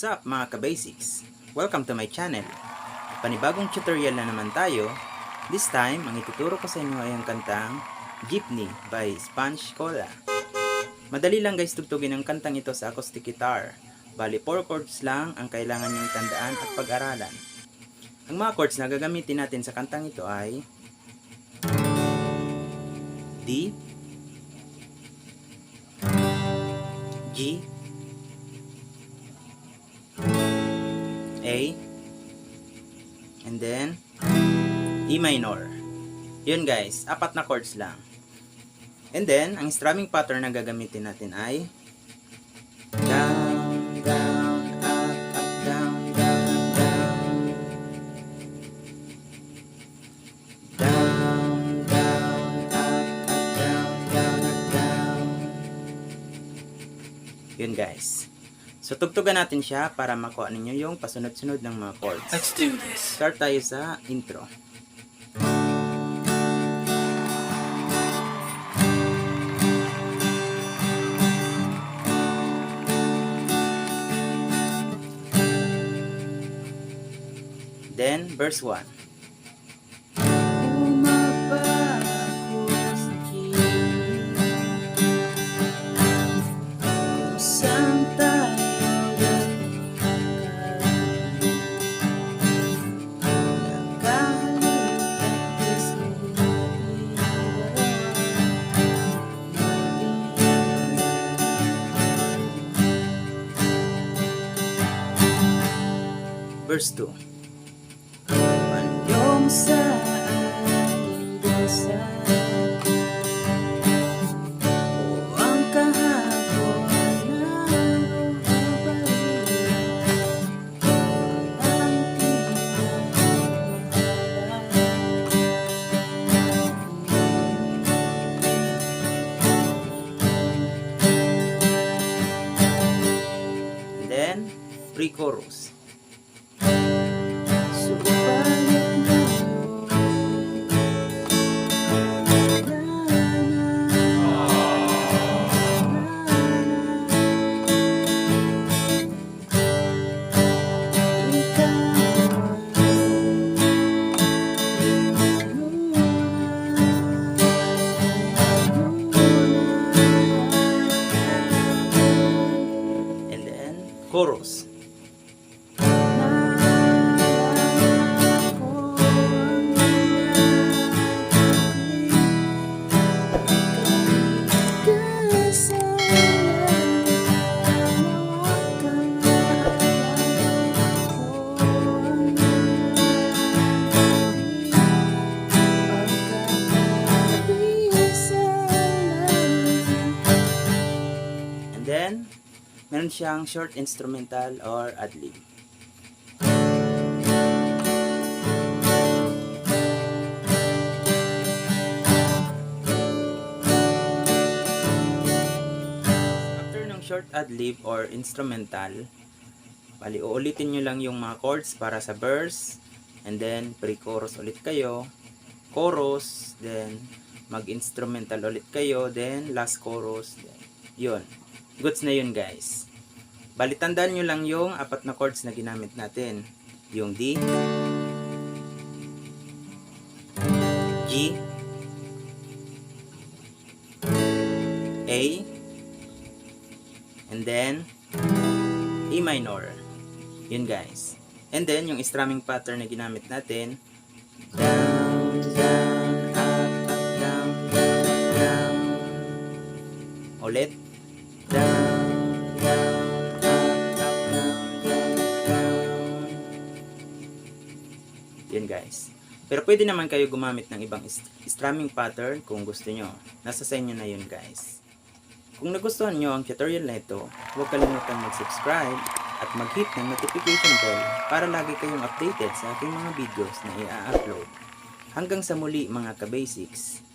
What's up mga ka-basics? Welcome to my channel. Panibagong tutorial na naman tayo. This time, ang ituturo ko sa inyo ay ang kantang Jeepney by Sponge Cola. Madali lang guys tugtugin ang kantang ito sa acoustic guitar. Bali 4 chords lang ang kailangan niyong tandaan at pag-aralan. Ang mga chords na gagamitin natin sa kantang ito ay D, G, A, and then E minor. Yun guys, 4 na chords lang. And then, ang strumming pattern na gagamitin natin ay down, down, up, down, down, down. Down, down, up, down, down, down. Yun guys. So, tugtugan natin siya para makuha ninyo yung pasunod-sunod ng mga chords. Let's do this. Start tayo sa intro. Then, verse 1. Verse 2. Panyong sa aking bansa, o ang kahapon na babalik, ang and then, pre-chorus. Chorus. And then, meron siyang short instrumental or ad-lib. After ng short ad-lib or instrumental, bali uulitin nyo lang yung mga chords para sa verse, and then pre-chorus ulit kayo, chorus, then mag-instrumental ulit kayo, then last chorus, then yun. Goods na yun guys. Bali tandaan nyo lang yung 4 na chords na ginamit natin. Yung D, G, A, and then E minor. Yun guys. And then yung strumming pattern na ginamit natin, down, down, up, down, down, down. Ulit. Down, down, up, down, down, down. Yun guys. Pero pwede naman kayo gumamit ng ibang strumming pattern kung gusto nyo. Nasa sa inyo na yun guys. Kung nagustuhan nyo ang tutorial na ito, huwag kalimutan mag-subscribe at mag-hit ng notification bell para lagi kayong updated sa aking mga videos na i-upload. Hanggang sa muli mga ka-basics.